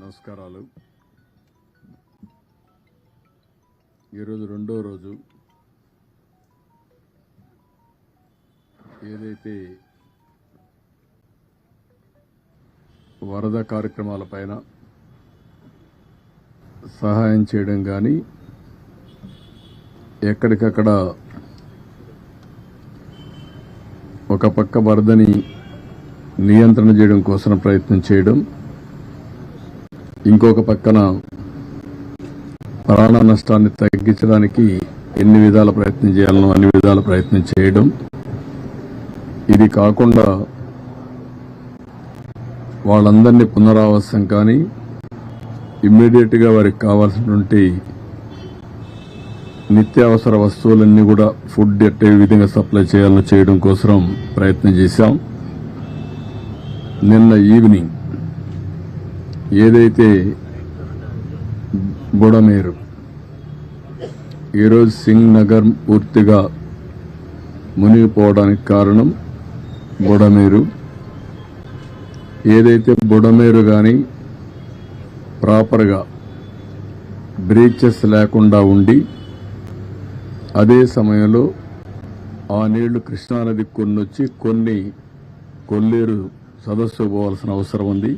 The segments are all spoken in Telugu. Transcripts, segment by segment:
నమస్కారాలు. ఈరోజు రెండో రోజు. ఏదైతే వరద కార్యక్రమాలపైన సహాయం చేయడం కానీ ఎక్కడికక్కడ ఒక పక్క వరదని నియంత్రణ చేయడం కోసం ప్రయత్నం చేయడం, ఇంకొక పక్కన ప్రాణ నష్టాన్ని తగ్గించడానికి ఎన్ని విధాల ప్రయత్నం చేయాలనో అన్ని విధాల ప్రయత్నం చేయడం. ఇది కాకుండా వాళ్ళందరినీ పునరావాసం కానీ ఇమ్మీడియట్గా వారికి కావాల్సినటువంటి నిత్యావసర వస్తువులన్నీ కూడా ఫుడ్ ఎట్టే విధంగా సప్లై చేయాలని చేయడం కోసం ప్రయత్నం చేశాం. నిన్న ఈవినింగ్ ఏదైతే బుడమేరు, ఈరోజు సింగ్ నగర్ పూర్తిగా మునిగిపోవడానికి కారణం బుడమేరు. ఏదైతే బుడమేరు కానీ ప్రాపర్గా బ్రీచెస్ లేకుండా ఉండి అదే సమయంలో ఆ నీళ్లు కృష్ణానది కొన్నొచ్చి కొన్ని కొల్లేరు సదస్సు పోవాల్సిన అవసరం ఉంది.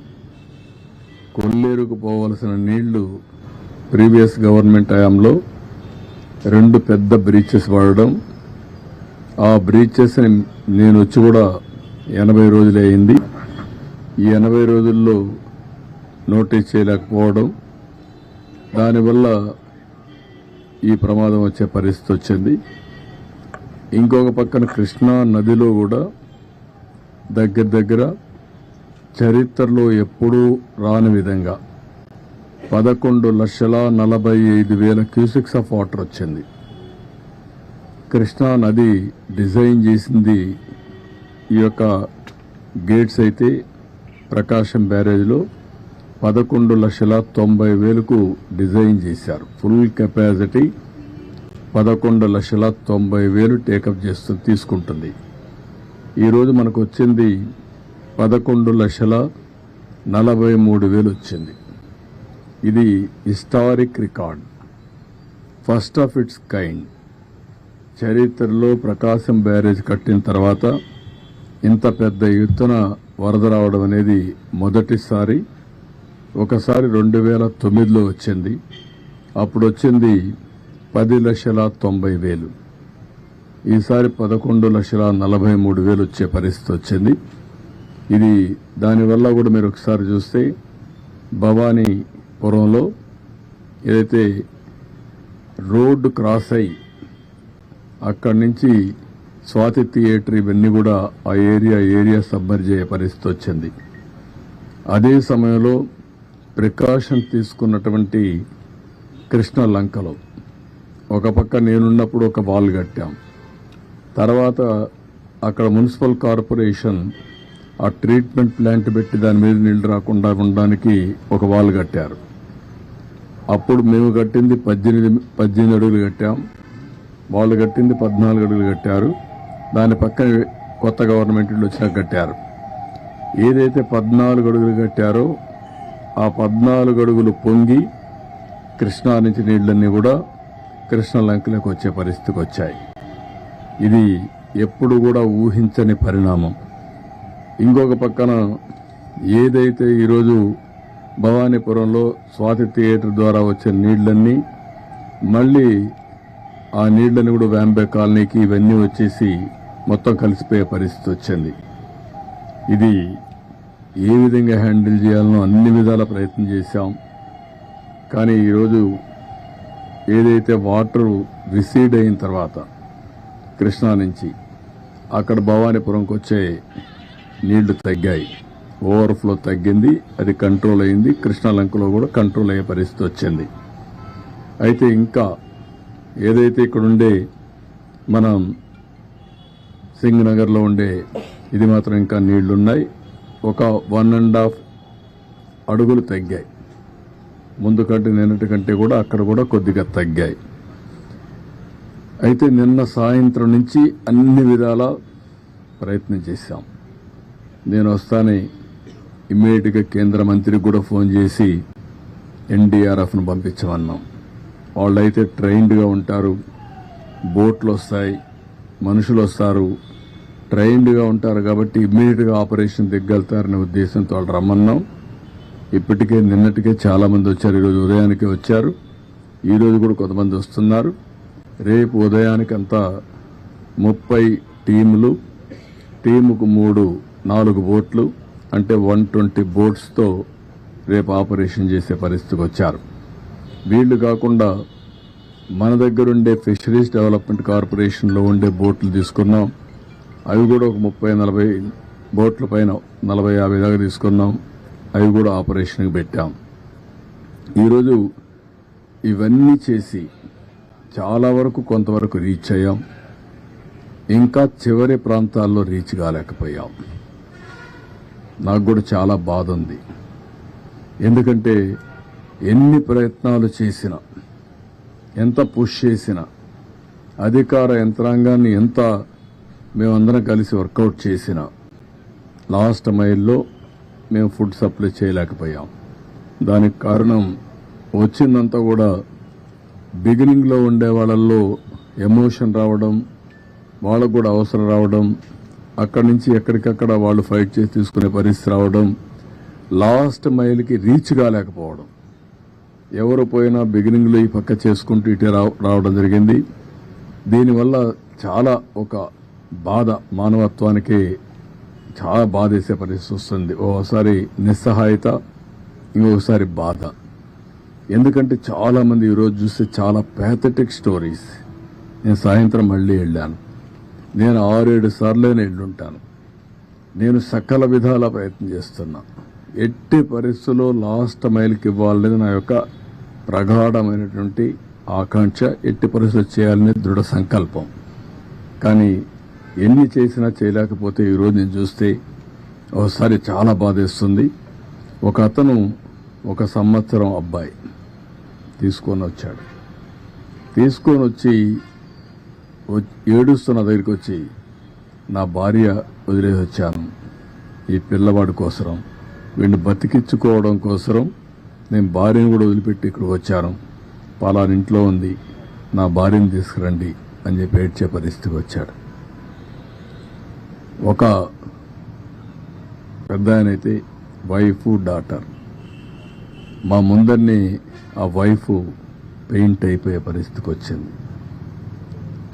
కొల్లేరుకు పోవలసిన నీళ్లు ప్రీవియస్ గవర్నమెంట్ హయాంలో 2 పెద్ద బ్రీచెస్ వాడడం, ఆ బ్రీచెస్ నేను వచ్చి కూడా 80 రోజులే అయింది. ఈ 80 రోజుల్లో నోటీస్ చేయలేకపోవడం, దానివల్ల ఈ ప్రమాదం వచ్చే పరిస్థితి వచ్చింది. ఇంకొక పక్కన కృష్ణా నదిలో కూడా దగ్గర చరిత్రలో ఎప్పుడూ రాని విధంగా 11,45,000 క్యూసెక్స్ ఆఫ్ వాటర్ వచ్చింది. కృష్ణా నది డిజైన్ చేసింది ఈ యొక్క గేట్స్ అయితే ప్రకాశం బ్యారేజ్లో 11,90,000కు డిజైన్ చేశారు. ఫుల్ కెపాసిటీ 11,90,000 టేకప్ తీసుకుంటుంది. ఈరోజు మనకు వచ్చింది 11,43,000 వచ్చింది. ఇది historic record, first of it's kind. చరిత్రలో ప్రకాశం బ్యారేజ్ కట్టిన తర్వాత ఇంత పెద్ద ఎత్తున వరద రావడం అనేది మొదటిసారి. ఒకసారి 2009లో వచ్చింది, అప్పుడు వచ్చింది 10,90,000. ఈసారి 11,43,000 వచ్చే పరిస్థితి వచ్చింది. ఇది దానివల్ల కూడా మీరు ఒకసారి చూస్తే భవానీపురంలో ఏదైతే రోడ్డు క్రాస్ అయ్యి అక్కడి నుంచి స్వాతి థియేటర్ ఇవన్నీ కూడా ఆ ఏరియా సబ్మర్జ్ అయ్యే పరిస్థితి వచ్చింది. అదే సమయంలో ప్రికాషన్ తీసుకున్నటువంటి కృష్ణ లంకలో ఒక పక్క నేనున్నప్పుడు ఒక వాల్ కట్టాం. తర్వాత అక్కడ మున్సిపల్ కార్పొరేషన్ ఆ ట్రీట్మెంట్ ప్లాంట్ పెట్టి దాని మీద నీళ్లు రాకుండా ఉండడానికి ఒక వాల్ కట్టారు. అప్పుడు మేము కట్టింది 18 అడుగులు కట్టాం, వాళ్ళు కట్టింది 14 అడుగులు కట్టారు. దాని పక్కన కొత్త గవర్నమెంట్ వచ్చినాక కట్టారు. ఏదైతే 14 అడుగులు కట్టారో ఆ 14 అడుగులు పొంగి కృష్ణా నుంచి నీళ్లన్నీ కూడా కృష్ణ లంకలోకి వచ్చే పరిస్థితికి వచ్చాయి. ఇది ఎప్పుడు కూడా ఊహించని పరిణామం. ఇంకొక పక్కన ఏదైతే ఈరోజు భవానీపురంలో స్వాతి థియేటర్ ద్వారా వచ్చే నీళ్లన్నీ మళ్ళీ ఆ నీళ్లని కూడా వ్యాంబే కాలనీకి ఇవన్నీ వచ్చేసి మొత్తం కలిసిపోయే పరిస్థితి వచ్చింది. ఇది ఏ విధంగా హ్యాండిల్ చేయాలనో అన్ని విధాల ప్రయత్నం చేశాం. కానీ ఈరోజు ఏదైతే వాటర్ రిసీడ్ అయిన తర్వాత కృష్ణా నుంచి అక్కడ భవానీపురంకి వచ్చే నీళ్లు తగ్గాయి, ఓవర్ఫ్లో తగ్గింది, అది కంట్రోల్ అయింది. కృష్ణా లంకలో కూడా కంట్రోల్ అయ్యే పరిస్థితి వచ్చింది. అయితే ఇంకా ఏదైతే ఇక్కడ ఉండే మనం సింగ్ నగర్లో ఉండే ఇది మాత్రం ఇంకా నీళ్లున్నాయి. ఒక 1.5 అడుగులు తగ్గాయి. ముందు కంటే నిన్నటి కంటే కూడా అక్కడ కూడా కొద్దిగా తగ్గాయి. అయితే నిన్న సాయంత్రం నుంచి అన్ని విధాల ప్రయత్నం చేశాం. నేను వస్తానే ఇమ్మీడియట్గా కేంద్ర మంత్రికి కూడా ఫోన్ చేసి ఎన్డీఆర్ఎఫ్ను పంపించమన్నాం. వాళ్ళైతే ట్రైన్డ్గా ఉంటారు, బోట్లు వస్తాయి, మనుషులు వస్తారు, ట్రైన్డ్గా ఉంటారు కాబట్టి ఇమ్మీడియట్గా ఆపరేషన్ దిగ్గలుతారనే ఉద్దేశంతో వాళ్ళు రమ్మన్నాం. ఇప్పటికే నిన్నటికే చాలా మంది వచ్చారు, ఈరోజు ఉదయానికే వచ్చారు, ఈరోజు కూడా కొంతమంది వస్తున్నారు. రేపు ఉదయానికంతా 30 టీములు, టీముకు 4 బోట్లు అంటే 120 బోట్స్తో రేపు ఆపరేషన్ చేసే పరిస్థితికి వచ్చారు. వీళ్లు కాకుండా మన దగ్గరుండే ఫిషరీస్ డెవలప్మెంట్ కార్పొరేషన్లో ఉండే బోట్లు తీసుకున్నాం. అవి కూడా ఒక 30-40 బోట్ల పైన 40-50 దాకా తీసుకున్నాం. అవి కూడా ఆపరేషన్కి పెట్టాం. ఈరోజు ఇవన్నీ చేసి చాలా వరకు కొంతవరకు రీచ్ అయ్యాం. ఇంకా చివరి ప్రాంతాల్లో రీచ్ కాలేకపోయాం. నాకు కూడా చాలా బాధ ఉంది. ఎందుకంటే ఎన్ని ప్రయత్నాలు చేసినా, ఎంత పుష్ చేసినా, అధికార యంత్రాంగాన్ని ఎంత మేమందరం కలిసి వర్కౌట్ చేసినా లాస్ట్ మైల్లో మేము ఫుడ్ సప్లై చేయలేకపోయాం. దానికి కారణం వచ్చిందంతా కూడా బిగినింగ్లో ఉండే వాళ్ళల్లో ఎమోషన్ రావడం, వాళ్ళకు కూడా అవసరం రావడం, అక్కడి నుంచి ఎక్కడికక్కడ వాళ్ళు ఫైట్ చేసి తీసుకునే పరిస్థితి రావడం, లాస్ట్ మైల్కి రీచ్ కాలేకపోవడం. ఎవరు పోయినా బిగినింగ్లో ఈ పక్క చేసుకుంటూ ఇటే రావడం జరిగింది. దీనివల్ల చాలా ఒక బాధ, మానవత్వానికి చాలా బాధేసే పరిస్థితి వస్తుంది. ఓసారి నిస్సహాయత, ఇంకొకసారి బాధ. ఎందుకంటే చాలా మంది ఈరోజు చూస్తే చాలా ప్యాథటిక్ స్టోరీస్. నేను సాయంత్రం మళ్ళీ వెళ్ళాను. నేను 6-7 సార్లు వెళ్ళుంటాను. నేను సకల విధాల ప్రయత్నం చేస్తున్నా. ఎట్టి పరిస్థితుల్లో లాస్ట్ మైల్కి ఇవ్వాలనేది నా యొక్క ప్రగాఢమైనటువంటి ఆకాంక్ష. ఎట్టి పరిస్థితులు చేయాలనే దృఢ సంకల్పం. కానీ ఎన్ని చేసినా చేయలేకపోతే ఈరోజు నేను చూస్తే ఒకసారి చాలా బాధేస్తుంది. ఒక అతను 1 సంవత్సరం అబ్బాయి తీసుకొని వచ్చాడు. తీసుకొని వచ్చి ఏడుస్తున్న దగ్గరికి వచ్చి, నా భార్య వదిలేసి వచ్చాను ఈ పిల్లవాడి కోసం, వీడిని బతికించుకోవడం కోసం నేను భార్యను కూడా వదిలిపెట్టి ఇక్కడికి వచ్చాను, పలానా ఇంట్లో ఉంది, నా భార్యను తీసుకురండి అని చెప్పి ఏడ్చే పరిస్థితికి వచ్చాడు. ఒక పెద్ద ఆయనైతే వైఫ్, డాటర్, మా ముందరిని ఆ వైఫ్ పెయింట్ అయిపోయే పరిస్థితికి వచ్చింది.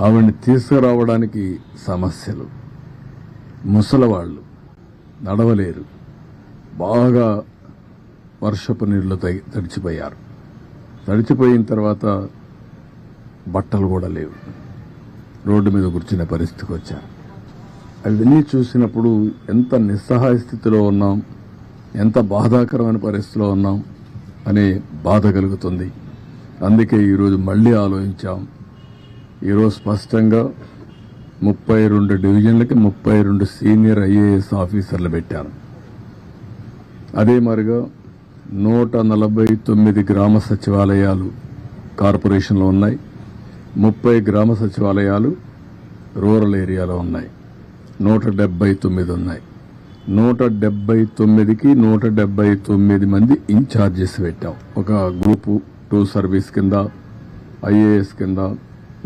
ఆవిడ్ని తీసుకురావడానికి సమస్యలు, ముసలవాళ్ళు నడవలేరు, బాగా వర్షపు నీళ్లు తడిచిపోయారు. తడిచిపోయిన తర్వాత బట్టలు కూడా లేవు, రోడ్డు మీద కూర్చునే పరిస్థితికి వచ్చారు. అవన్నీ చూసినప్పుడు ఎంత నిస్సహాయ స్థితిలో ఉన్నాం, ఎంత బాధాకరమైన పరిస్థితిలో ఉన్నాం అనే బాధ కలుగుతుంది. అందుకే ఈరోజు మళ్ళీ ఆలోచించాం. ఈరోజు స్పష్టంగా 32 డివిజన్లకి 32 సీనియర్ ఐఏఎస్ ఆఫీసర్లు పెట్టాను. అదే మరిగా 149 గ్రామ సచివాలయాలు కార్పొరేషన్లో ఉన్నాయి. 30 గ్రామ సచివాలయాలు రూరల్ ఏరియాలో ఉన్నాయి. 179 ఉన్నాయి. 179కి 179 మంది ఇన్ఛార్జెస్ పెట్టాం. ఒక గ్రూపు 2 సర్వీస్ కింద, ఐఏఎస్ కింద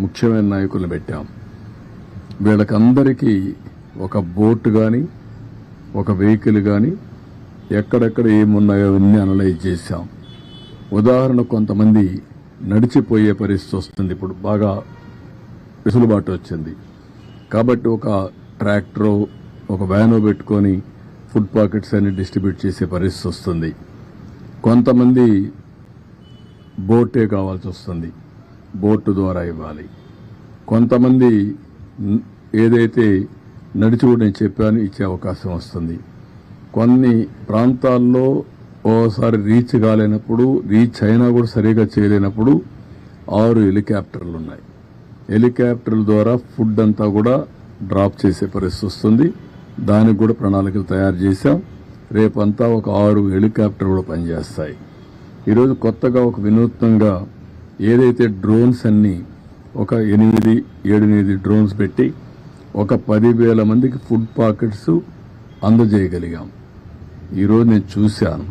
ముఖ్యమైన నాయకులను పెట్టాం. వీళ్ళకందరికీ ఒక బోట్ కానీ, ఒక వెహికల్ కానీ, ఎక్కడెక్కడ ఏమున్నాయో అవన్నీ అనలైజ్ చేశాం. ఉదాహరణ, కొంతమంది నడిచిపోయే పరిస్థితి వస్తుంది. ఇప్పుడు బాగా వెసులుబాటు వచ్చింది కాబట్టి ఒక ట్రాక్టరో ఒక వ్యానో పెట్టుకొని ఫుడ్ పాకెట్స్ అన్ని డిస్ట్రిబ్యూట్ చేసే పరిస్థితి వస్తుంది. కొంతమంది బోటే కావాల్సి వస్తుంది, బోటు ద్వారా ఇవ్వాలి. కొంతమంది ఏదైతే నడిచి కూడా నేను చెప్పాను ఇచ్చే అవకాశం వస్తుంది. కొన్ని ప్రాంతాల్లో ఓసారి రీచ్ కాలేనప్పుడు, రీచ్ అయినా కూడా సరిగా చేయలేనప్పుడు 6 హెలికాప్టర్లు ఉన్నాయి. హెలికాప్టర్ల ద్వారా ఫుడ్ అంతా కూడా డ్రాప్ చేసే పరిస్థితి వస్తుంది. దానికి కూడా ప్రణాళికలు తయారు చేశాం. రేపంతా ఒక 6 హెలికాప్టర్ కూడా పనిచేస్తాయి. ఈరోజు కొత్తగా ఒక వినూత్నంగా ఏదైతే డ్రోన్స్ అన్ని ఒక 8-8 డ్రోన్స్ పెట్టి ఒక 10,000 మందికి ఫుడ్ పాకెట్స్ అందజేయగలిగాం. ఈరోజు నేను చూశాను,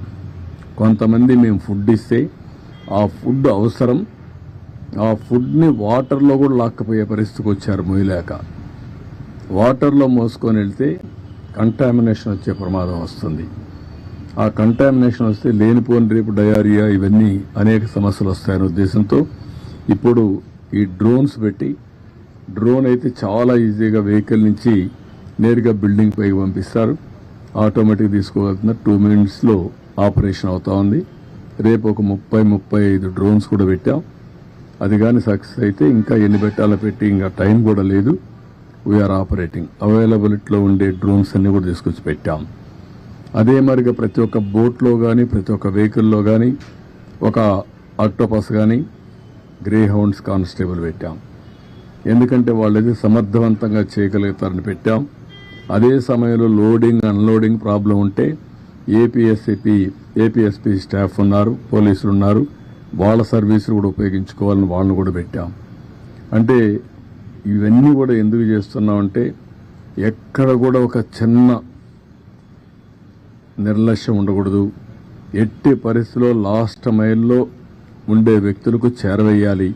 కొంతమంది మేము ఫుడ్ ఇస్తే ఆ ఫుడ్ అవసరం. ఆ ఫుడ్ని వాటర్లో కూడా లాక్కపోయే పరిస్థితికి వచ్చారు మొయ్యలేక. వాటర్లో మోసుకొని వెళ్తే కంటామినేషన్ వచ్చే ప్రమాదం వస్తుంది. ఆ కంటామినేషన్ వస్తే లేనిపోని రేపు డయారియా ఇవన్నీ అనేక సమస్యలు వస్తాయనే ఉద్దేశంతో ఇప్పుడు ఈ డ్రోన్స్ పెట్టి, డ్రోన్ అయితే చాలా ఈజీగా వెహికల్ నుంచి నేరుగా బిల్డింగ్ పైకి పంపిస్తారు. ఆటోమేటిక్ తీసుకోగలుగుతున్నారు. 2 minutesలో ఆపరేషన్ అవుతా ఉంది. రేపు ఒక 30-35 డ్రోన్స్ కూడా పెట్టాం. అది కానీ సక్సెస్ అయితే ఇంకా ఎన్ని పెట్టాలో పెట్టి ఇంకా టైం కూడా లేదు. We're operating. అవైలబిలిటీలో ఉండే డ్రోన్స్ అన్ని కూడా తీసుకొచ్చి పెట్టాం. అదే మరిగా ప్రతి ఒక్క బోట్లో కానీ ప్రతి ఒక్క వెహికల్లో కానీ ఒక ఆక్టోపస్ కానీ గ్రే హౌండ్స్ కానిస్టేబుల్ పెట్టాం. ఎందుకంటే వాళ్ళది సమర్థవంతంగా చేయగలుగుతారని పెట్టాం. అదే సమయంలో లోడింగ్ అన్లోడింగ్ ప్రాబ్లం ఉంటే ఏపీఎస్పీ స్టాఫ్ ఉన్నారు, పోలీసులు ఉన్నారు, వాళ్ళ సర్వీసులు కూడా ఉపయోగించుకోవాలని వాళ్ళని కూడా పెట్టాం. అంటే ఇవన్నీ కూడా ఎందుకు చేస్తున్నామంటే ఎక్కడ కూడా ఒక చిన్న నిర్లక్ష్యం ఉండకూడదు. ఎట్టి పరిస్థితిలో లాస్ట్ మైల్లో ఉండే వ్యక్తులకు చేరవేయాలి.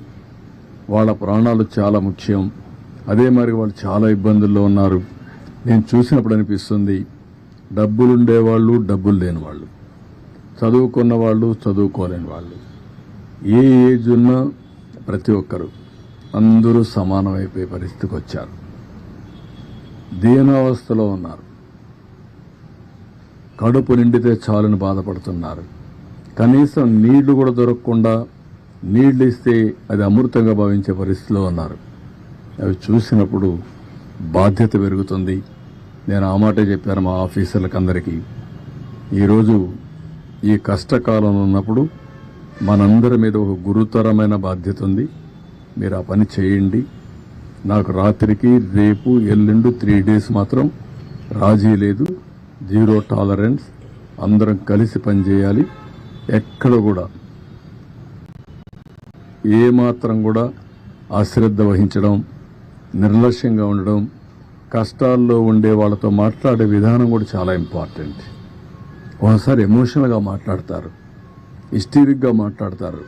వాళ్ళ ప్రాణాలు చాలా ముఖ్యం. అదే మరి వాళ్ళు చాలా ఇబ్బందుల్లో ఉన్నారు. నేను చూసినప్పుడు అనిపిస్తుంది, డబ్బులుండేవాళ్ళు, డబ్బులు లేని వాళ్ళు, చదువుకున్న వాళ్ళు, చదువుకోలేని వాళ్ళు, ఏ ఏజ్ ఉన్నా ప్రతి ఒక్కరు అందరూ సమానమైపోయే పరిస్థితికి వచ్చారు. దీనావస్థలో ఉన్నారు. కడుపు నిండితే చాలని బాధపడుతున్నారు. కనీసం నీళ్లు కూడా దొరకకుండా నీళ్లు ఇస్తే అది అమృతంగా భావించే పరిస్థితిలో ఉన్నారు. అవి చూసినప్పుడు బాధ్యత పెరుగుతుంది. నేను ఆ మాటే చెప్పాను మా ఆఫీసర్లకు అందరికీ. ఈరోజు ఈ కష్టకాలంలో ఉన్నప్పుడు మనందరి మీద ఒక గురుతరమైన బాధ్యత ఉంది. మీరు ఆ పని చేయండి. నాకు రాత్రికి రేపు ఎల్లుండి 3 days మాత్రం రాజీ లేదు. 0 tolerance. అందరం కలిసి పనిచేయాలి. ఎక్కడ కూడా ఏమాత్రం కూడా అశ్రద్ధ వహించడం, నిర్లక్ష్యంగా ఉండడం, కష్టాల్లో ఉండే వాళ్ళతో మాట్లాడే విధానం కూడా చాలా ఇంపార్టెంట్. ఒకసారి ఎమోషనల్గా మాట్లాడతారు, హిస్టీరిక్గా మాట్లాడతారు.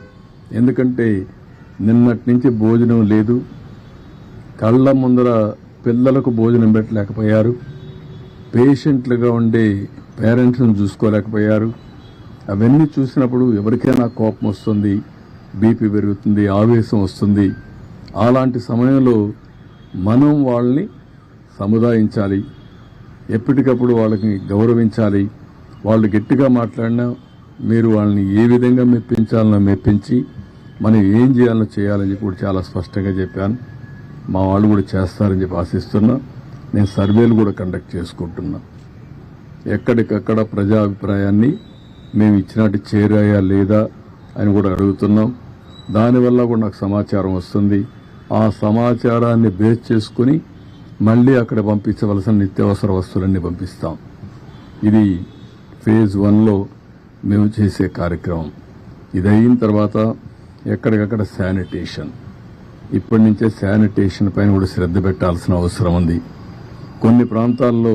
ఎందుకంటే నిన్నటి నుంచి భోజనం లేదు, కళ్ళ ముందర పిల్లలకు భోజనం పెట్టలేకపోయారు, పేషెంట్లుగా ఉండే పేరెంట్స్ని చూసుకోలేకపోయారు. అవన్నీ చూసినప్పుడు ఎవరికైనా కోపం వస్తుంది, బీపీ పెరుగుతుంది, ఆవేశం వస్తుంది. అలాంటి సమయంలో మనం వాళ్ళని సముదాయించాలి, ఎప్పటికప్పుడు వాళ్ళకి గౌరవించాలి. వాళ్ళు గట్టిగా మాట్లాడినా మీరు వాళ్ళని ఏ విధంగా మెప్పించాలనో మెప్పించి మనం ఏం చేయాలో చేయాలని చెప్పి కూడా చాలా స్పష్టంగా చెప్పాను. మా వాళ్ళు కూడా చేస్తారని చెప్పి ఆశిస్తున్నా. నేను సర్వేలు కూడా కండక్ట్ చేసుకుంటున్నా. ఎక్కడికక్కడ ప్రజాభిప్రాయాన్ని మేము ఇచ్చినట్టు చేరాయా లేదా అని కూడా అడుగుతున్నాం. దానివల్ల కూడా నాకు సమాచారం వస్తుంది. ఆ సమాచారాన్ని బేస్ చేసుకుని మళ్ళీ అక్కడ పంపించవలసిన నిత్యావసర వస్తువులన్నీ పంపిస్తాం. ఇది phase 1లో మేము చేసే కార్యక్రమం. ఇది అయిన తర్వాత ఎక్కడికక్కడ శానిటేషన్, ఇప్పటి నుంచే శానిటేషన్ పైన కూడా శ్రద్ధ పెట్టాల్సిన అవసరం ఉంది. కొన్ని ప్రాంతాల్లో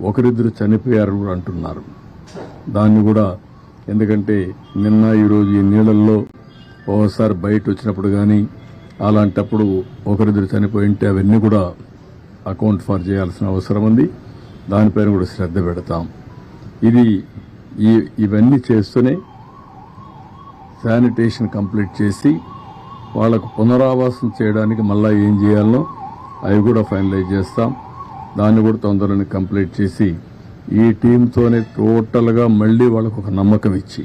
ఒకరిద్దరు చనిపోయారు కూడా అంటున్నారు. దాన్ని కూడా, ఎందుకంటే నిన్న ఈరోజు ఈ నీళ్ళల్లో ఓసారి బయట వచ్చినప్పుడు కానీ అలాంటప్పుడు ఒకరిద్దరు చనిపోయి ఉంటే అవన్నీ కూడా అకౌంట్ ఫర్ చేయాల్సిన అవసరం ఉంది. దానిపైన కూడా శ్రద్ధ పెడతాం. ఇవన్నీ చేస్తూనే శానిటేషన్ కంప్లీట్ చేసి వాళ్లకు పునరావాసం చేయడానికి మళ్ళీ ఏం చేయాలనో అవి కూడా ఫైనలైజ్ చేస్తాం. దాన్ని కూడా తొందరగా కంప్లీట్ చేసి ఈ టీంతోనే టోటల్గా మళ్ళీ వాళ్ళకు ఒక నమ్మకం ఇచ్చి,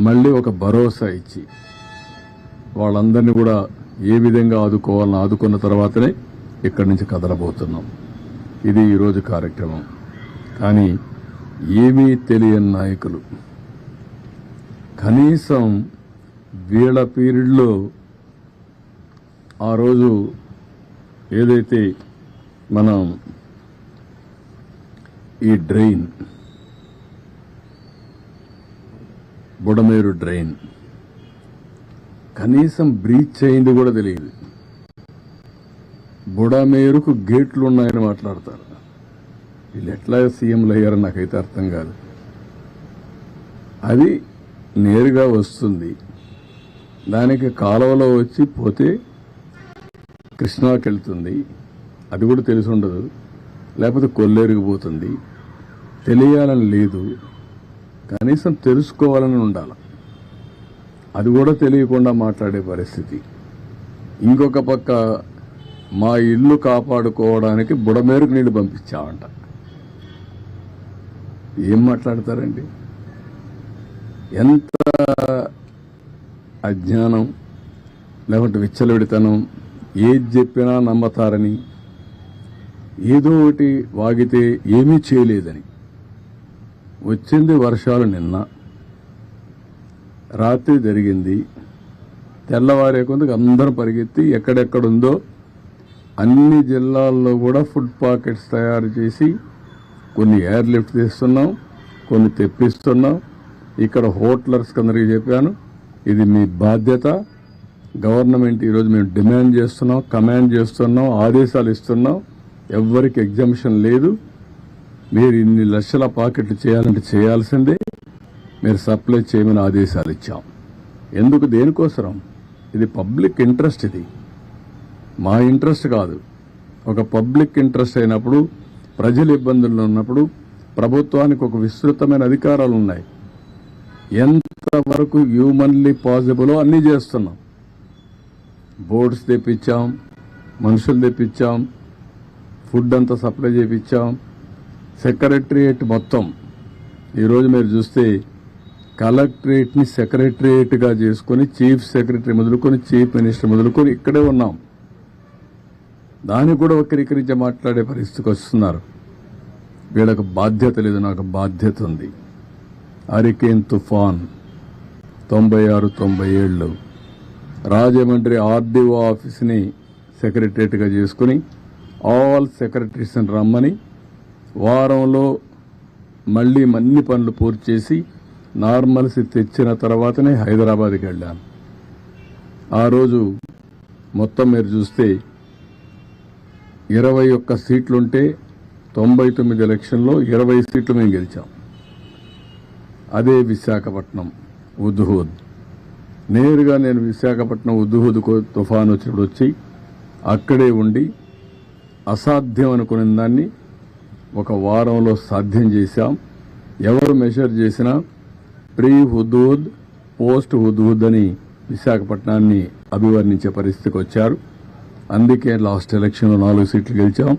మళ్ళీ ఒక భరోసా ఇచ్చి వాళ్ళందరినీ కూడా ఏ విధంగా ఆదుకోవాలని ఆదుకున్న తర్వాతనే ఇక్కడి నుంచి కదలబోతున్నాం. ఇది ఈరోజు కార్యక్రమం. కానీ ఏమీ తెలియని నాయకులు కనీసం వీళ్ళ పీరియడ్లో ఆ రోజు ఏదైతే మనం ఈ డ్రైన్, బుడమేరు డ్రైన్ కనీసం బ్రీచ్ అయింది కూడా తెలియదు. బుడమేరుకు గేట్లు ఉన్నాయని మాట్లాడతారు. వీళ్ళు ఎట్లా సీఎంలు అయ్యారని నాకైతే అర్థం కాదు. అది నేరుగా వస్తుంది. దానికి కాలువలో వచ్చి పోతే కృష్ణాకి వెళ్తుంది. అది కూడా తెలిసి ఉండదు. లేకపోతే కొల్లేరుకు పోతుంది. తెలియాలని లేదు, కనీసం తెలుసుకోవాలని ఉండాలి. అది కూడా తెలియకుండా మాట్లాడే పరిస్థితి. ఇంకొక పక్క మా ఇల్లు కాపాడుకోవడానికి బుడమేరుకు నీళ్లు పంపించామంట. ఏం మాట్లాడతారండి? ఎంత అజ్ఞానం, లేకపోతే విచ్చలవిడితనం. ఏది చెప్పినా నమ్మతారని, ఏదో ఒకటి వాగితే ఏమీ చేయలేదని. వచ్చింది వర్షాలు నిన్న రాత్రి జరిగింది. తెల్లవారే కొందుకు అందరం పరిగెత్తి ఎక్కడెక్కడుందో అన్ని జిల్లాల్లో కూడా ఫుడ్ పాకెట్స్ తయారు చేసి కొన్ని ఎయిర్ లిఫ్ట్ తీస్తున్నాం, కొన్ని తెప్పిస్తున్నాం. ఇక్కడ హోటలర్స్ అందరికీ చెప్పాను, ఇది మీ బాధ్యత. గవర్నమెంట్ ఈరోజు మేము డిమాండ్ చేస్తున్నాం, కమాండ్ చేస్తున్నాం, ఆదేశాలు ఇస్తున్నాం. ఎవ్వరికి ఎగ్జామ్షన్ లేదు. మీరు ఇన్ని లక్షల పాకెట్లు చేయాలంటే చేయాల్సిందే. మీరు సప్లై చేయమని ఆదేశాలు ఇచ్చాం. ఎందుకు? దేనికోసరం? ఇది పబ్లిక్ ఇంట్రెస్ట్. ఇది మా ఇంట్రెస్ట్ కాదు. ఒక పబ్లిక్ ఇంట్రెస్ట్ అయినప్పుడు, ప్రజలు ఇబ్బందుల్లో ఉన్నప్పుడు ప్రభుత్వానికి ఒక విస్తృతమైన అధికారాలు ఉన్నాయి. ఎంతవరకు హ్యూమన్లీ పాసిబులో అన్నీ చేస్తున్నాం. బోర్డ్స్ తెప్పించాం, మనుషులు తెప్పించాం, ఫుడ్ అంతా సప్లై చేయించాం. సెక్రటరియేట్ మొత్తం ఈరోజు మీరు చూస్తే కలెక్టరేట్ని సెక్రటరియేట్గా చేసుకుని చీఫ్ సెక్రటరీ మొదలుకొని చీఫ్ మినిస్టర్ మొదలుకొని ఇక్కడే ఉన్నాం. దాన్ని కూడా వక్రీకరించి మాట్లాడే పరిస్థితికి వస్తున్నారు. వీళ్ళకు బాధ్యత లేదు, నాకు బాధ్యత ఉంది. హరికేన్ తుఫాన్ 96-97 రాజమండ్రి ఆర్డీఓ ఆఫీస్ని సెక్రటరియట్గా చేసుకుని ఆల్ సెక్రటరీస్ని రమ్మని వారంలో మళ్లీ అన్ని పనులు పూర్తి చేసి నార్మల్సీ తెచ్చిన తర్వాతనే హైదరాబాద్కి వెళ్ళాను. ఆ రోజు మొత్తం మీరు చూస్తే 21 సీట్లుంటే 99 ఎలక్షన్లో 20 సీట్లు మేము గెలిచాం. అదే విశాఖపట్నం ఉద్హూద్. నేరుగా నేను విశాఖపట్నం ఉద్హూద్ తుఫాను వచ్చినప్పుడు వచ్చి అక్కడే ఉండి అసాధ్యం అనుకునే దాన్ని ఒక వారంలో సాధ్యం చేశాం. ఎవరు మెషర్ చేసినా ప్రీ హుదూద్, పోస్ట్ హుదూద్ అని విశాఖపట్నాన్ని అభివర్ణించే పరిస్థితికి వచ్చారు. అందుకే లాస్ట్ ఎలక్షన్లో 4 సీట్లు గెలిచాం.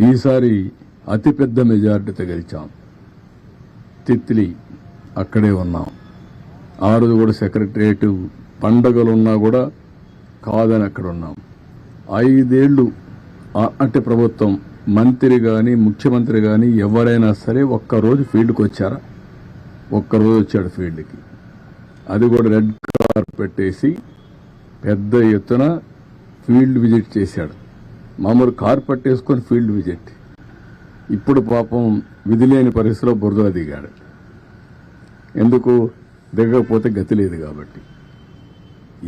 ఈసారి అతిపెద్ద మెజార్టీతో గెలిచాం. తిత్లీ అక్కడే ఉన్నాం. ఆ రోజు కూడా సెక్రటరియట్ పండగలున్నా కూడా కాదని అక్కడ ఉన్నాం. 5 ఏళ్లు అంటే ప్రభుత్వం మంత్రి కానీ ముఖ్యమంత్రి కానీ ఎవరైనా సరే ఒక్కరోజు ఫీల్డ్కి వచ్చారా? ఒక్కరోజు వచ్చాడు ఫీల్డ్కి. అది కూడా రెడ్ కార్పెట్ వేసి పెద్ద ఎత్తున ఫీల్డ్ విజిట్ చేశాడు. మామూలు కార్పెట్ వేసుకొని ఫీల్డ్ విజిట్. ఇప్పుడు పాపం విధి లేని పరిస్థితిలో బురదలో దిగాడు. ఎందుకు? దిగకపోతే గతి లేదు కాబట్టి.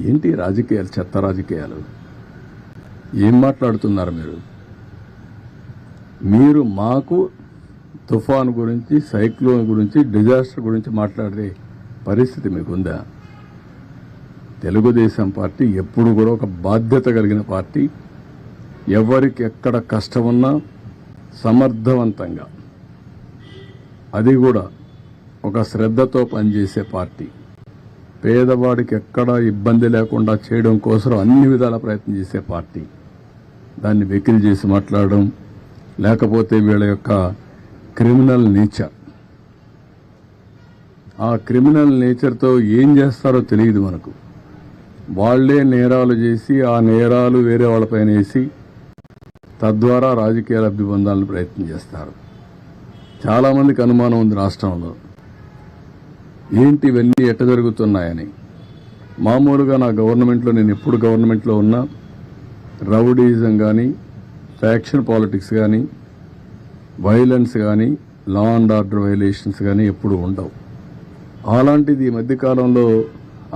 ఏంటి రాజకీయాలు, చెత్త రాజకీయాలు? ఏం మాట్లాడుతున్నారు మీరు? మీరు మాకు తుఫాన్ గురించి, సైక్లోన్ గురించి, డిజాస్టర్ గురించి మాట్లాడే పరిస్థితి మీకుందా? తెలుగుదేశం పార్టీ ఎప్పుడు కూడా ఒక బాధ్యత కలిగిన పార్టీ. ఎవరికి ఎక్కడ కష్టమున్నా సమర్థవంతంగా, అది కూడా ఒక శ్రద్ధతో పనిచేసే పార్టీ. పేదవాడికి ఎక్కడా ఇబ్బంది లేకుండా చేయడం కోసం అన్ని విధాల ప్రయత్నం చేసే పార్టీ. దాన్ని వెకిలి చేసి మాట్లాడడం, లేకపోతే వీళ్ళ యొక్క క్రిమినల్ నేచర్, ఆ క్రిమినల్ నేచర్తో ఏం చేస్తారో తెలియదు మనకు. వాళ్లే నేరాలు చేసి ఆ నేరాలు వేరే వాళ్ళపైన వేసి తద్వారా రాజకీయ లబ్ధి పొందాలని ప్రయత్నం చేస్తారు. చాలామందికి అనుమానం ఉంది రాష్ట్రంలో, ఏంటి ఇవన్నీ ఎట్ట జరుగుతున్నాయని. మామూలుగా నా గవర్నమెంట్లో, నేను ఎప్పుడు గవర్నమెంట్లో ఉన్నా, రౌడీజం కానీ, ఫ్యాక్షన్ పాలిటిక్స్ కానీ, వైలెన్స్ కానీ, లా అండ్ ఆర్డర్ వైలేషన్స్ కానీ ఎప్పుడు ఉండవు. అలాంటిది ఈ మధ్యకాలంలో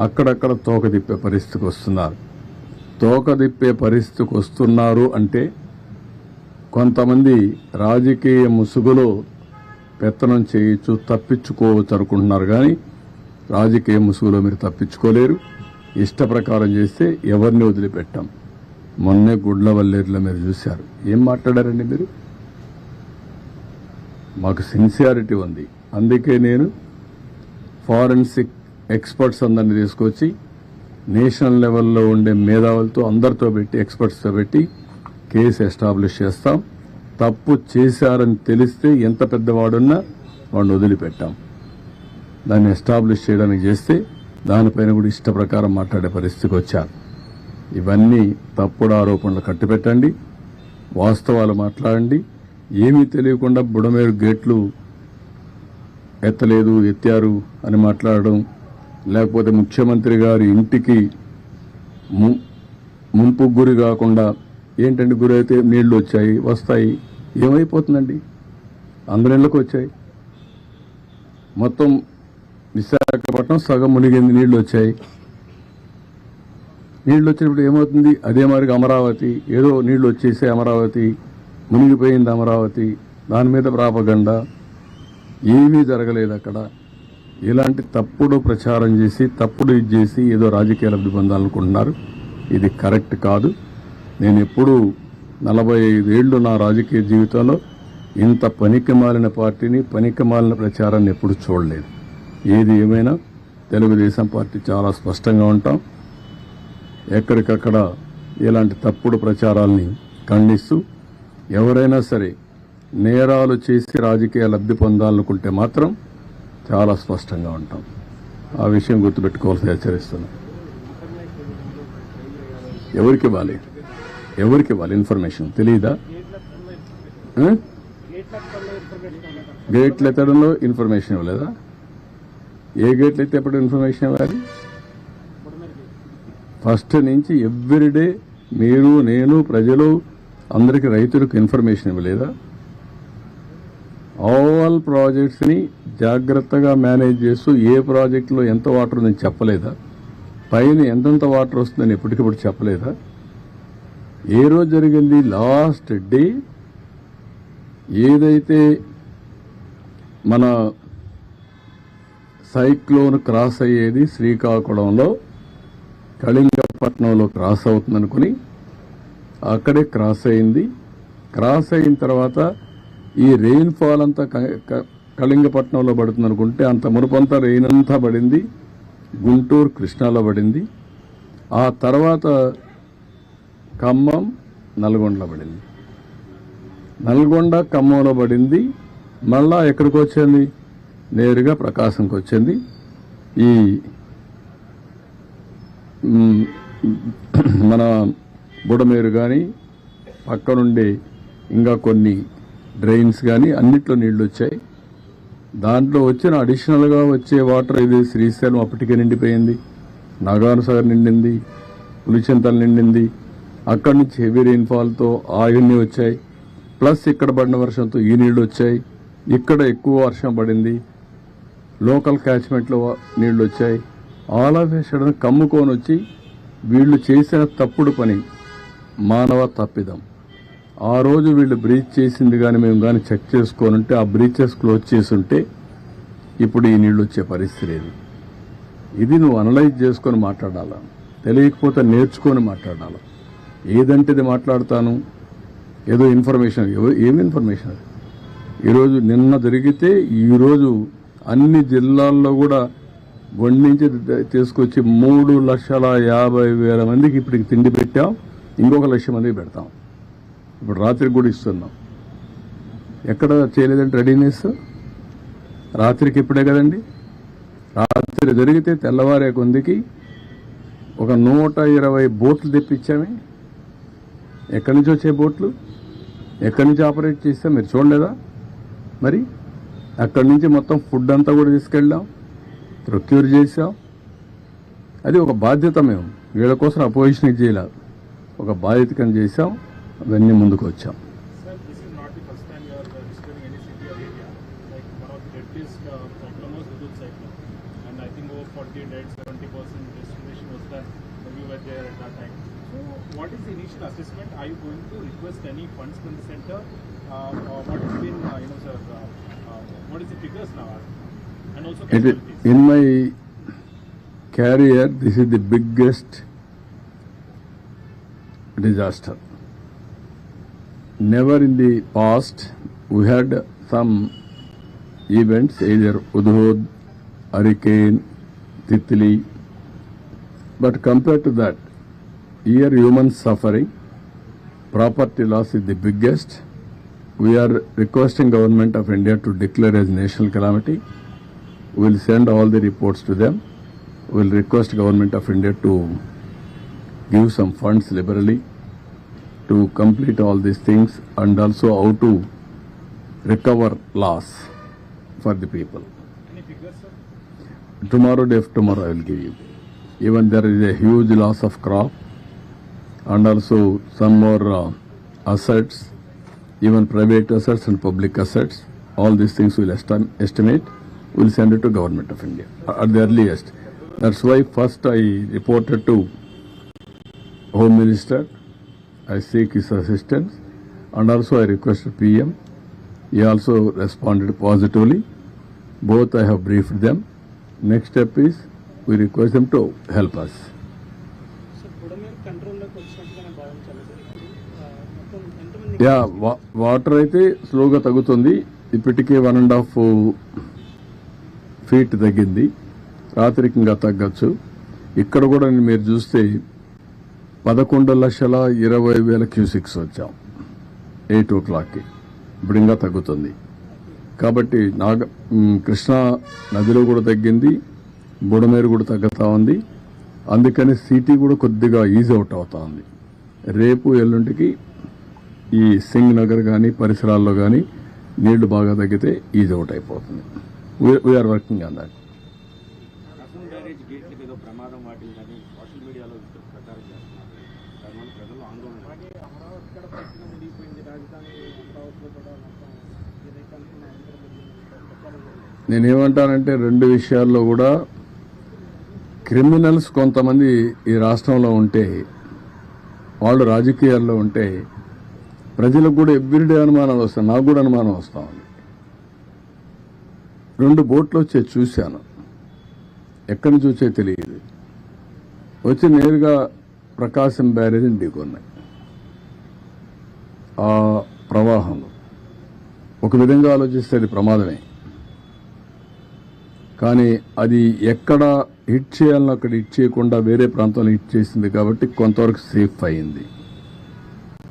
అక్కడక్కడ తోక తిప్పే పరిస్థితికి వస్తున్నారు. తోక తిప్పే పరిస్థితికి వస్తున్నారు అంటే కొంతమంది రాజకీయ ముసుగులో పెత్తనం చేయొచ్చు, తప్పించుకోవచ్చు అనుకుంటున్నారు. కానీ రాజకీయ ముసుగులో మీరు తప్పించుకోలేరు. ఇష్ట ప్రకారం చేస్తే ఎవరిని వదిలిపెట్టాం. మొన్నే గుడ్లవల్లేరులో మీరు చూశారు. ఏం మాట్లాడారండి మీరు? మాకు సిన్సియారిటీ ఉంది. అందుకే నేను ఫారెన్సిక్ ఎక్స్పర్ట్స్ అందరినీ తీసుకొచ్చి నేషనల్ లెవెల్లో ఉండే మేధావులతో అందరితో పెట్టి ఎక్స్పర్ట్స్తో పెట్టి కేసు ఎస్టాబ్లిష్ చేస్తాం. తప్పు చేశారని తెలిస్తే ఎంత పెద్దవాడున్నా వాడిని వదిలిపెట్టాం. దాన్ని ఎస్టాబ్లిష్ చేయడానికి చేస్తే దానిపైన కూడా ఇష్ట ప్రకారం మాట్లాడే పరిస్థితికి వచ్చారు. ఇవన్నీ తప్పుడు ఆరోపణలు కట్టిపెట్టండి, వాస్తవాలు మాట్లాడండి. ఏమీ తెలియకుండా బుడమేరు గేట్లు ఎత్తలేదు, ఎత్తారు అని మాట్లాడడం, లేకపోతే ముఖ్యమంత్రి గారి ఇంటికి ముంపు గురి కాకుండా ఏంటంటే గురి అయితే నీళ్లు వచ్చాయి, వస్తాయి, ఏమైపోతుందండి? అందరిళ్ళకి వచ్చాయి. మొత్తం విశాఖపట్నం సగం మునిగింది, నీళ్లు వచ్చాయి. నీళ్లు వచ్చినప్పుడు ఏమవుతుంది? అదే మరిగా అమరావతి, ఏదో నీళ్లు వచ్చేసే అమరావతి మునిగిపోయింది, అమరావతి దాని మీద ప్రాపగండ. ఏమీ జరగలేదు అక్కడ. ఇలాంటి తప్పుడు ప్రచారం చేసి తప్పుడు ఇది చేసి ఏదో రాజకీయ లబ్ధి పొందాలనుకుంటున్నారు. ఇది కరెక్ట్ కాదు. నేను ఎప్పుడూ 45 ఏళ్లు నా రాజకీయ జీవితంలో ఇంత పనికిమాలిన పార్టీని, పనికిమాలిన ప్రచారాన్ని ఎప్పుడు చూడలేదు. ఏది ఏమైనా తెలుగుదేశం పార్టీ చాలా స్పష్టంగా ఉంటాం. ఎక్కడికక్కడ ఇలాంటి తప్పుడు ప్రచారాల్ని ఖండిస్తూ ఎవరైనా సరే నేరాలు చేసి రాజకీయ లబ్ధి పొందాలనుకుంటే మాత్రం చాలా స్పష్టంగా ఉంటాం. ఆ విషయం గుర్తుపెట్టుకోవాల్సి హెచ్చరిస్తున్నాం. ఎవరికి ఇవ్వాలి ఇన్ఫర్మేషన్ తెలియదా? గేట్లు ఎత్తడంలో ఇన్ఫర్మేషన్ ఇవ్వలేదా? ఏ గేట్లు ఎత్తేప్పుడు ఇన్ఫర్మేషన్ ఇవ్వాలి? ఫస్ట్ నుంచి ఎవ్రీడే మీరు, నేను, ప్రజలు అందరికీ, రైతులకు ఇన్ఫర్మేషన్ ఇవ్వలేదా? ఆల్ ప్రాజెక్ట్స్ని జాగ్రత్తగా మేనేజ్ చేస్తూ ఏ ప్రాజెక్టులో ఎంత వాటర్ ఉందని చెప్పలేదా? పైన ఎంతెంత వాటర్ వస్తుందని ఎప్పటికప్పుడు చెప్పలేదా? ఏ రోజు జరిగింది? లాస్ట్ డే ఏదైతే మన సైక్లోన్ క్రాస్ అయ్యేది శ్రీకాకుళంలో, కళింగపట్నంలో క్రాస్ అవుతుందనుకుని అక్కడే క్రాస్ అయింది. క్రాస్ అయిన తర్వాత ఈ రెయిన్ఫాల్ అంతా కళింగపట్నంలో పడుతుంది అనుకుంటే అంత మునుపంతా రెయిన్ అంతా పడింది గుంటూరు, కృష్ణాలో పడింది. ఆ తర్వాత ఖమ్మం, నల్గొండలో పడింది. నల్గొండ, ఖమ్మంలో పడింది. మళ్ళా ఎక్కడికి వచ్చింది? నేరుగా ప్రకాశంకి వచ్చింది. ఈ మన బుడమేరు కానీ పక్కనుండే ఇంకా కొన్ని డ్రైన్స్ కానీ అన్నిట్లో నీళ్లు వచ్చాయి. దాంట్లో వచ్చిన అడిషనల్గా వచ్చే వాటర్ ఇది శ్రీశైలం అప్పటికే నిండిపోయింది, నాగార్జునసాగర్ నిండింది, పులిచింతలు నిండింది. అక్కడి నుంచి హెవీ రెయిన్ఫాల్తో ఆయన్ని వచ్చాయి. ప్లస్ ఇక్కడ పడిన వర్షంతో ఈ నీళ్లు వచ్చాయి. ఇక్కడ ఎక్కువ వర్షం పడింది, లోకల్ క్యాచ్మెంట్లో నీళ్లు వచ్చాయి. ఆల్ ఆఫ్ ఏ సడన్ కమ్ముకొని వచ్చి వీళ్ళు చేసిన తప్పుడు పని, మానవ తప్పిదం. ఆ రోజు వీళ్ళు బ్రీచ్ చేసింది కానీ మేము కానీ చెక్ చేసుకోనుంటే ఆ బ్రీచెస్ క్లోజ్ చేసుంటే ఇప్పుడు ఈ నీళ్ళు వచ్చే పరిస్థితి లేదు. ఇది నువ్వు అనలైజ్ చేసుకొని మాట్లాడాలా, తెలియకపోతే నేర్చుకొని మాట్లాడాలా. ఏదంటే ఇది మాట్లాడతాను, ఏదో ఇన్ఫర్మేషన్. ఏమి ఇన్ఫర్మేషన్ అది? ఈరోజు నిన్న జరిగితే ఈరోజు అన్ని జిల్లాల్లో కూడా వండించి తీసుకొచ్చి 3,50,000 మందికి ఇప్పటికి తిండి పెట్టాం. ఇంకొక 1,00,000 మందికి పెడతాం. ఇప్పుడు రాత్రికి కూడా ఇస్తున్నాం. ఎక్కడ చేయలేదంటే రెడీనెస్ రాత్రికి ఇప్పుడే కదండి. రాత్రి జరిగితే తెల్లవారే కొందికి ఒక 120 బోట్లు తెప్పించామే. ఎక్కడి నుంచి వచ్చే బోట్లు, ఎక్కడి నుంచి ఆపరేట్ చేస్తాం మీరు చూడలేదా? మరి అక్కడి నుంచి మొత్తం ఫుడ్ అంతా కూడా తీసుకెళ్ళాం, ప్రొక్యూర్ చేసాం. అది ఒక బాధ్యత. మేము వీళ్ళ కోసం అపోజిషన్ ఇచ్చేలా ఒక బాధ్యతకం చేసాం. అవన్నీ ముందుకు వచ్చాం. What is the initial assessment? Are you going to request any funds from the center? Or what has been, sir, what is the figures now? And also in my carrier, this is the biggest disaster. Never in the past we had some events, either Hudhud, hurricane, Titli, but compared to that, here human suffering, property loss is the biggest. We are requesting Government of India to declare as national calamity. We will send all the reports to them. We will request Government of India to give some funds liberally to complete all these things, and also how to recover loss for the people. Any figures, sir? Tomorrow, day after tomorrow, I will give you. Even there is a huge loss of crop, and also some more assets, even private assets and public assets. All these things will estimate. We will send it to Government of India at the earliest. That's why first I reported to Home Minister. I seek his assistance, and also I requested PM. He also responded positively. Both I have briefed them. Next step is we request them to help us. Sir Budameru కంట్రోల్లోకి వచ్చినట్టుగానే భావించాలి సార్ మొత్తం ఎంతమంది యా వాటర్ అయితే స్లోగా తగ్గుతుంది. ఇప్పటికే 1.5 feet తగ్గింది. రాత్రికి ఇంకా తగ్గచ్చు. ఇక్కడ కూడా మీరు చూస్తే 11,20,000 క్యూసిక్స్ వచ్చాం 8 o'clockకి. ఇప్పుడు ఇంకా తగ్గుతుంది. కాబట్టి కృష్ణా నదిలో కూడా తగ్గింది, బుడమేరు కూడా తగ్గుతా ఉంది. అందుకని సిటీ కూడా కొద్దిగా ఈజ్ అవుట్ అవుతా ఉంది. రేపు ఎల్లుంటికి ఈ సింగ్ నగర్ కానీ పరిసరాల్లో కానీ నీళ్లు బాగా తగ్గితే ఈజ్ అవుట్ అయిపోతుంది. We're working on that. రసం బ్యారేజ్ గేట్లకు ఏదో ప్రమాదం వాటిల్లని సోషల్ మీడియాలో ప్రచారం చేస్తున్నారు. దానివల్ల ప్రజలు ఆందోళన. అలాగే అమరావతి కూడా పక్కన మునిగిపోయింది, రాజధాని అమరావతిలో కూడా మొత్తం ఏదైతే అనుకున్న ప్రచారం జరిగింది. నేనేమంటానంటే రెండు విషయాల్లో కూడా క్రిమినల్స్ కొంతమంది ఈ రాష్ట్రంలో ఉంటే, వాళ్ళు రాజకీయాల్లో ఉంటే ప్రజలకు కూడా ఎవ్రీడే అనుమానాలు వస్తాయి. నాకు కూడా అనుమానం వస్తా ఉంది. 2 బోట్లు వచ్చే చూశాను, ఎక్కడి నుంచి వచ్చే తెలియదు. వచ్చి నేరుగా ప్రకాశం బ్యారేజ్ని ఢీకొన్నాయి. ఆ ప్రవాహంలో ఒక విధంగా ఆలోచిస్తే అది ప్రమాదమే, కానీ అది ఎక్కడ హిట్ చేయాలని అక్కడ హిట్ చేయకుండా వేరే ప్రాంతంలో హిట్ చేసింది కాబట్టి కొంతవరకు సేఫ్ అయింది.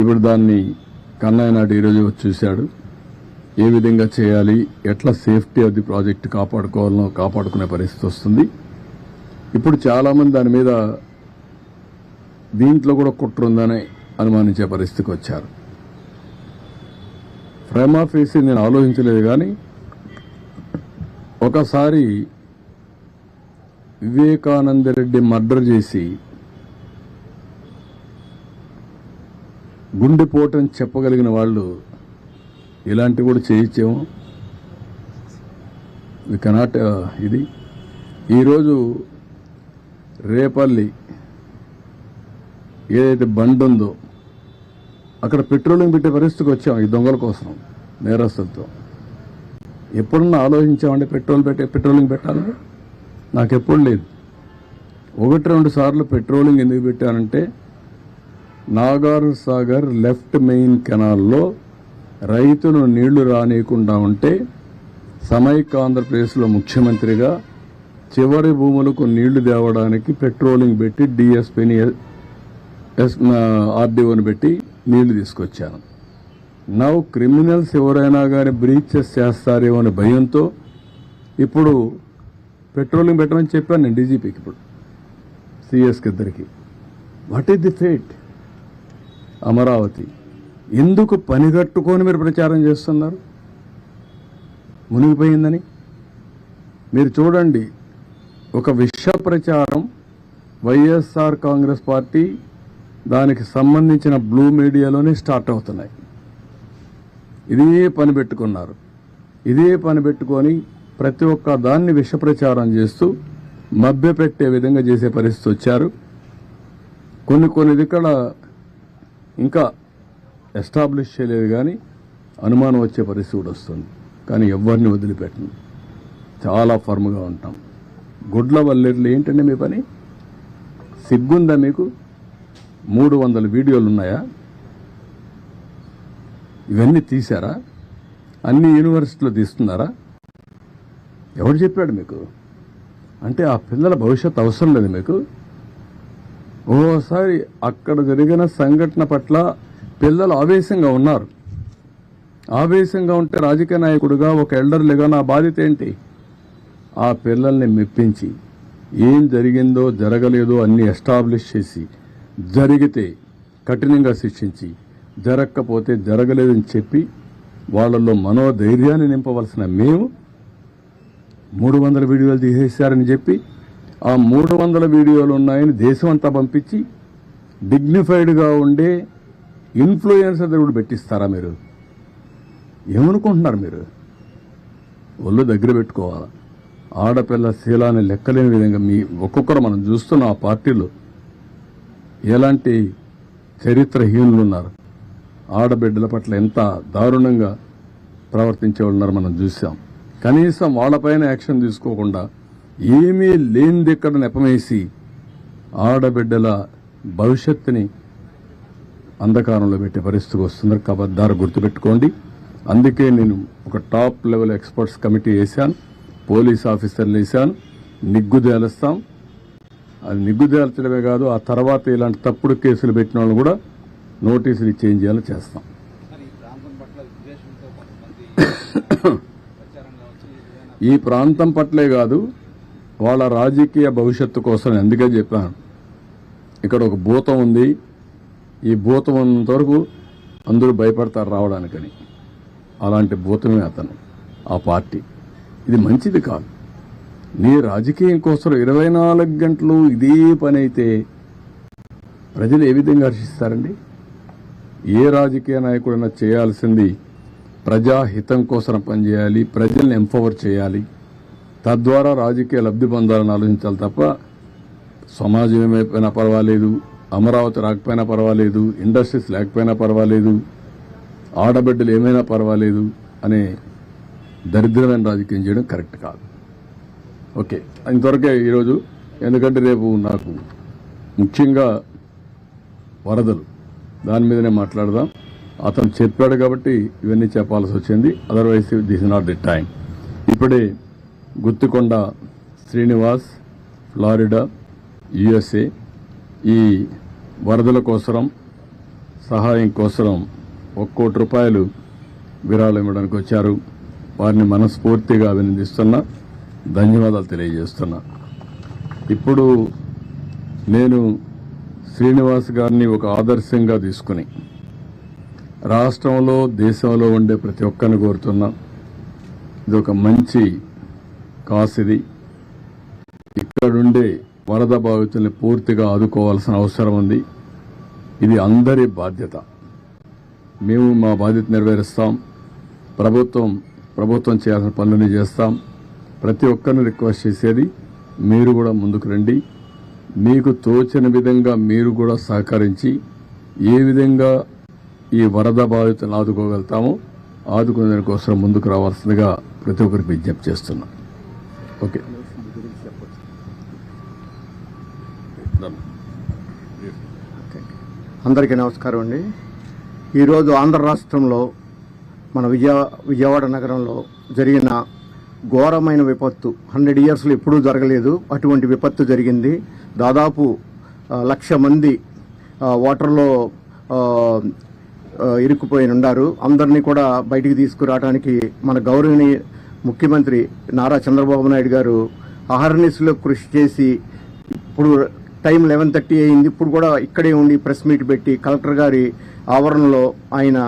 ఇప్పుడు దాన్ని కన్నయ్య నాయుడు ఈరోజు వచ్చి చూశాడు. ఏ విధంగా చేయాలి, ఎట్లా సేఫ్టీ ఆఫ్ ది ప్రాజెక్ట్ కాపాడుకోవాలనో కాపాడుకునే పరిస్థితి వస్తుంది. ఇప్పుడు చాలామంది దాని మీద దీంట్లో కూడా కుట్ర ఉందని అనుమానించే పరిస్థితికి వచ్చారు. ప్రైమా ఫేసి నేను ఆలోచించలేదు, కానీ ఒకసారి వివేకానంద రెడ్డి మర్డర్ చేసి గుండెపోటని చెప్పగలిగిన వాళ్ళు ఇలాంటివి కూడా చేయొచ్చేమో. వి కెనాట్ ఇది. ఈరోజు రేపల్లి ఏదైతే బండ్ ఉందో అక్కడ పెట్రోలింగ్ పెట్టే పరిస్థితికి వచ్చాం ఈ దొంగల కోసం, నేరస్తులతో. ఎప్పుడన్నా ఆలోచించామంటే పెట్రోలింగ్ పెట్టాలని? నాకెప్పుడు లేదు. 1-2 సార్లు పెట్రోలింగ్ ఎందుకు పెట్టానంటే, నాగార్ సాగర్ లెఫ్ట్ మెయిన్ కెనాల్లో రైతులు నీళ్లు రానియకుండా ఉంటే సమైక్య ఆంధ్రప్రదేశ్లో ముఖ్యమంత్రిగా చివరి భూములకు నీళ్లు తేవడానికి పెట్రోలింగ్ పెట్టి డిఎస్పీని ఆర్డీఓని పెట్టి నీళ్లు తీసుకొచ్చాను. నవ్ క్రిమినల్స్ ఎవరైనా కానీ బ్రీచెస్ చేస్తారేమో అనే భయంతో ఇప్పుడు పెట్రోలింగ్ పెట్టమని చెప్పాను నేను డీజీపీకి, ఇప్పుడు సిఎస్కి ఇద్దరికి. What is the fate? Amaravati ఎందుకు పనిగట్టుకొని మీరు ప్రచారం చేస్తున్నారు మునిగిపోయిందని? మీరు చూడండి, ఒక విష ప్రచారం వైఎస్ఆర్ కాంగ్రెస్ పార్టీ దానికి సంబంధించిన బ్లూ మీడియాలోనే స్టార్ట్ అవుతున్నాయి. ఇదే పని పెట్టుకున్నారు. ఇదే పని పెట్టుకొని ప్రతి ఒక్క దాన్ని విష ప్రచారం చేస్తూ మభ్యపెట్టే విధంగా చేసే పరిస్థితి వచ్చారు. కొన్ని ఇక్కడ ఇంకా ఎస్టాబ్లిష్ చేయలేదు, కానీ అనుమానం వచ్చే పరిస్థితి కూడా వస్తుంది. కానీ ఎవరిని వదిలిపెట్టను, చాలా ఫర్మ్గా ఉంటాం. గుడ్ల వల్లేర్లు ఏంటండి మీ పని? సిగ్గుందా మీకు? 300 వీడియోలు ఉన్నాయా? ఇవన్నీ తీశారా? అన్ని యూనివర్సిటీలో తీస్తున్నారా? ఎవరు చెప్పాడు మీకు? అంటే ఆ పిల్లల భవిష్యత్తు అవసరం లేదు మీకు? ఓసారి అక్కడ జరిగిన సంఘటన పట్ల పిల్లలు ఆవేశంగా ఉన్నారు. ఆవేశంగా ఉంటే రాజకీయ నాయకుడిగా, ఒక ఎల్డర్లుగా నా బాధ్యత ఏంటి? ఆ పిల్లల్ని మెప్పించి ఏం జరిగిందో జరగలేదో అన్ని ఎస్టాబ్లిష్ చేసి, జరిగితే కఠినంగా శిక్షించి, జరగకపోతే జరగలేదని చెప్పి వాళ్ళల్లో మనోధైర్యాన్ని నింపవలసిన మేము 300 వీడియోలు తీసేశారని చెప్పి ఆ 300 వీడియోలు ఉన్నాయని దేశం అంతా పంపించి డిగ్నిఫైడ్గా ఉండే ఇన్ఫ్లుయెన్సర్ కూడా పెట్టిస్తారా మీరు? ఏమనుకుంటున్నారు మీరు? ఒళ్ళు దగ్గర పెట్టుకోవాలా. ఆడపిల్ల శీలాన్ని లెక్కలేని విధంగా మీ ఒక్కొక్కరు మనం చూస్తున్న ఆ పార్టీలో ఎలాంటి చరిత్రహీనులు ఉన్నారు. ఆడబిడ్డల పట్ల ఎంత దారుణంగా ప్రవర్తించే ఉన్నారు మనం చూసాం. కనీసం వాళ్ళపైన యాక్షన్ తీసుకోకుండా ఏమీ లేనిది ఇక్కడ నెపమేసి ఆడబిడ్డల భవిష్యత్తుని అంధకారంలో పెట్టే పరిస్థితికి వస్తున్నారు. కబద్దారు గుర్తుపెట్టుకోండి. అందుకే నేను ఒక టాప్ లెవెల్ ఎక్స్పర్ట్స్ కమిటీ వేశాను, పోలీస్ ఆఫీసర్లు వేశాను. నిగ్గుదేలుస్తాం. అది నిగ్గుదేల్చడమే కాదు, ఆ తర్వాత ఇలాంటి తప్పుడు కేసులు పెట్టిన వాళ్ళు కూడా నోటీసులు చేంజ్ చేయాలో చేస్తాం. ఈ ప్రాంతం పట్లే కాదు, వాళ్ళ రాజకీయ భవిష్యత్తు కోసం అందుకే చెప్పాను. ఇక్కడ ఒక భూతం ఉంది, ఈ భూతం ఉన్నంత వరకు అందరూ భయపడతారు రావడానికని. అలాంటి భూతమే అతను, ఆ పార్టీ. ఇది మంచిది కాదు. నీ రాజకీయం కోసం 24 గంటలు ఇదే పని అయితే ప్రజలు ఏ విధంగా హర్షిస్తారండి? ఏ రాజకీయ నాయకుడైనా చేయాల్సింది ప్రజాహితం కోసం పనిచేయాలి, ప్రజల్ని ఎంపవర్ చేయాలి, తద్వారా రాజకీయ లబ్ధి పొందాలని ఆలోచించాలి తప్ప సమాజం ఏమైపోయినా పర్వాలేదు, అమరావతి రాకపోయినా పర్వాలేదు, ఇండస్ట్రీస్ లేకపోయినా పర్వాలేదు, ఆడబిడ్డలు ఏమైనా పర్వాలేదు అనే దరిద్రమైన రాజకీయం చేయడం కరెక్ట్ కాదు. ఓకే, ఇంతవరకే ఈరోజు. ఎందుకంటే రేపు నాకు ముఖ్యంగా వరదలు, దాని మీదనే మాట్లాడదాం. అతను చెప్పాడు కాబట్టి ఇవన్నీ చెప్పాల్సి వచ్చింది. Otherwise this is not the time. ఇప్పుడే గుత్తికొండ శ్రీనివాస్, ఫ్లారిడా, USA ఈ వరదల కోసం సహాయం కోసం 1 కోటి రూపాయలు విరాళం ఇవ్వడానికి వచ్చారు. వారిని మనస్ఫూర్తిగా అభినందిస్తున్నా, ధన్యవాదాలు తెలియజేస్తున్నా. ఇప్పుడు నేను శ్రీనివాస్ గారిని ఒక ఆదర్శంగా తీసుకుని రాష్ట్రంలో, దేశంలో ఉండే ప్రతి ఒక్కరిని కోరుతున్నా, ఇది ఒక మంచి కాస్. ఇది ఇక్కడుండే వరద బాధితుల్ని పూర్తిగా ఆదుకోవాల్సిన అవసరం ఉంది. ఇది అందరి బాధ్యత. మేము మా బాధ్యత నెరవేరుస్తాం. ప్రభుత్వం చేయాల్సిన పనులని చేస్తాం. ప్రతి ఒక్కరిని రిక్వెస్ట్ చేసేది, మీరు కూడా ముందుకు రండి. మీకు తోచిన విధంగా మీరు కూడా సహకరించి ఏ విధంగా ఈ వరద బాధితులను ఆదుకోగలుగుతామో ఆదుకునే దానికోసం ముందుకు రావాల్సిందిగా ప్రతి ఒక్కరికి విజ్ఞప్తి చేస్తున్నాం. ఓకే, అందరికీ నమస్కారం అండి. ఈరోజు ఆంధ్ర రాష్ట్రంలో మన విజయవాడ నగరంలో జరిగిన ఘోరమైన విపత్తు 100 ఇయర్స్లో ఎప్పుడూ జరగలేదు. అటువంటి విపత్తు జరిగింది. దాదాపు 1,00,000 మంది వాటర్లో ఇరుక్కుపోయి ఉన్నారు. అందరినీ కూడా బయటికి తీసుకురావడానికి మన గౌరవనీయ ముఖ్యమంత్రి నారా చంద్రబాబు నాయుడు గారు అహర్నిశలో కృషి చేసి, ఇప్పుడు టైం 11:30 అయింది, ఇప్పుడు కూడా ఇక్కడే ఉండి ప్రెస్ మీట్ పెట్టి కలెక్టర్ గారి ఆవరణలో ఆయన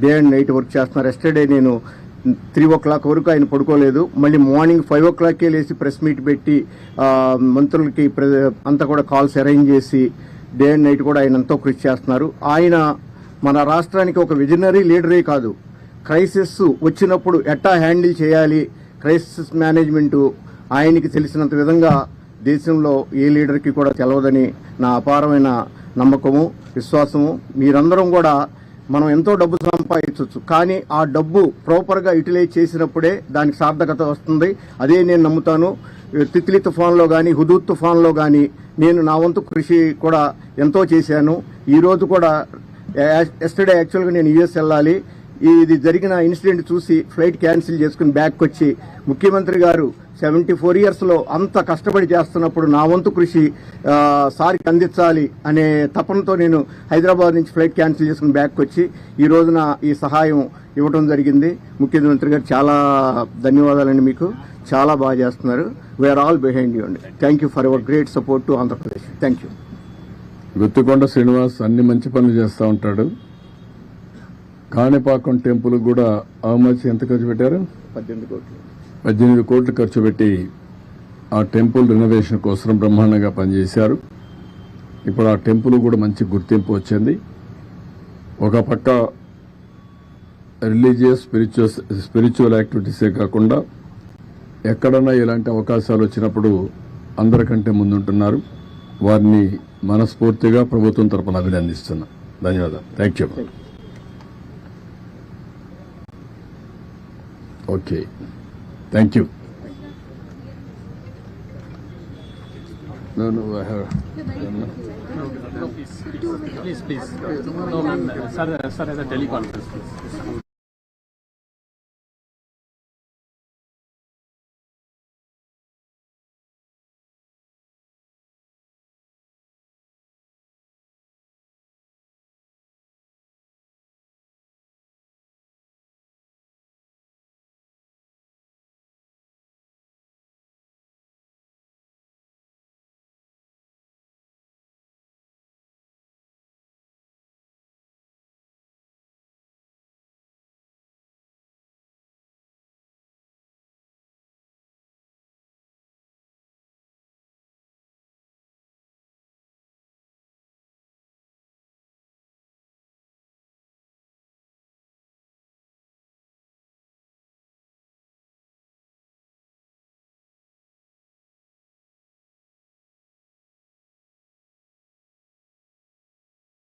డే అండ్ నైట్ వర్క్ చేస్తున్నారు. ఎస్టర్డే నేను 3 o'clock వరకు ఆయన పడుకోలేదు. మళ్ళీ మార్నింగ్ 5 o'clockకే లేచి ప్రెస్ మీట్ పెట్టి మంత్రులకి అంతా కూడా కాల్స్ అరేంజ్ చేసి డే అండ్ నైట్ కూడా ఆయన ఎంతో కృషి చేస్తున్నారు. ఆయన మన రాష్ట్రానికి ఒక విజనరీ లీడరే కాదు, క్రైసిస్ వచ్చినప్పుడు ఎట్టా హ్యాండిల్ చేయాలి, క్రైసిస్ మేనేజ్మెంటు ఆయనకి తెలిసినంత విధంగా దేశంలో ఏ లీడర్కి కూడా తెలవదని నా అపారమైన నమ్మకము, విశ్వాసము. మీరందరం కూడా మనం ఎంతో డబ్బు సంపాదించవచ్చు, కానీ ఆ డబ్బు ప్రాపర్గా యూటిలైజ్ చేసినప్పుడే దానికి సార్థకత వస్తుంది. అదే నేను నమ్ముతాను. తిత్లీ తుఫాన్లో కానీ హుదూద్ తుఫాన్లో కానీ నేను నా వంతు కృషి కూడా ఎంతో చేశాను. ఈ రోజు కూడా ఎస్టర్డే యాక్చువల్గా నేను యుఎస్ వెళ్ళాలి. ఇది జరిగిన ఇన్సిడెంట్ చూసి ఫ్లైట్ క్యాన్సిల్ చేసుకుని బ్యాక్ వచ్చి ముఖ్యమంత్రి గారు 74 years లో అంత కష్టపడి చేస్తున్నప్పుడు నా వంతు కృషి సార్కి అందించాలి అనే తపనతో నేను హైదరాబాద్ నుంచి ఫ్లైట్ క్యాన్సిల్ చేసుకుని బ్యాక్ వచ్చి ఈ రోజున ఈ సహాయం ఇవ్వడం జరిగింది. ముఖ్యమంత్రి గారు చాలా ధన్యవాదాలండి. మీకు చాలా బాగా చేస్తున్నారు. వీఆర్ ఆల్ బిహైండ్ యూ అండి. Thank you for our great support to Andhra Pradesh. Thank you. Guttikonda Srinivas అన్ని మంచి పనులు చేస్తూ ఉంటాడు. కాణిపాకం టెంపుల్ కూడా ఎంత ఖర్చు పెట్టారు? 18 కోట్లు. 18 కోట్లు ఖర్చు పెట్టి ఆ టెంపుల్ రినోవేషన్ కోసం బ్రహ్మాండంగా పనిచేశారు. ఇప్పుడు ఆ టెంపుల్ కూడా మంచి గుర్తింపు వచ్చింది. ఒక పక్క రిలీజియస్ స్పిరిచువల్ యాక్టివిటీసే కాకుండా ఎక్కడన్నా ఇలాంటి అవకాశాలు వచ్చినప్పుడు అందరికంటే ముందుంటున్నారు. వారిని మనస్ఫూర్తిగా ప్రభుత్వం తరపున అభినందిస్తున్నా. ధన్యవాదాలు. Thank you. Okay, thank you. Please. No, ma'am. Sir, as a teleconference, please.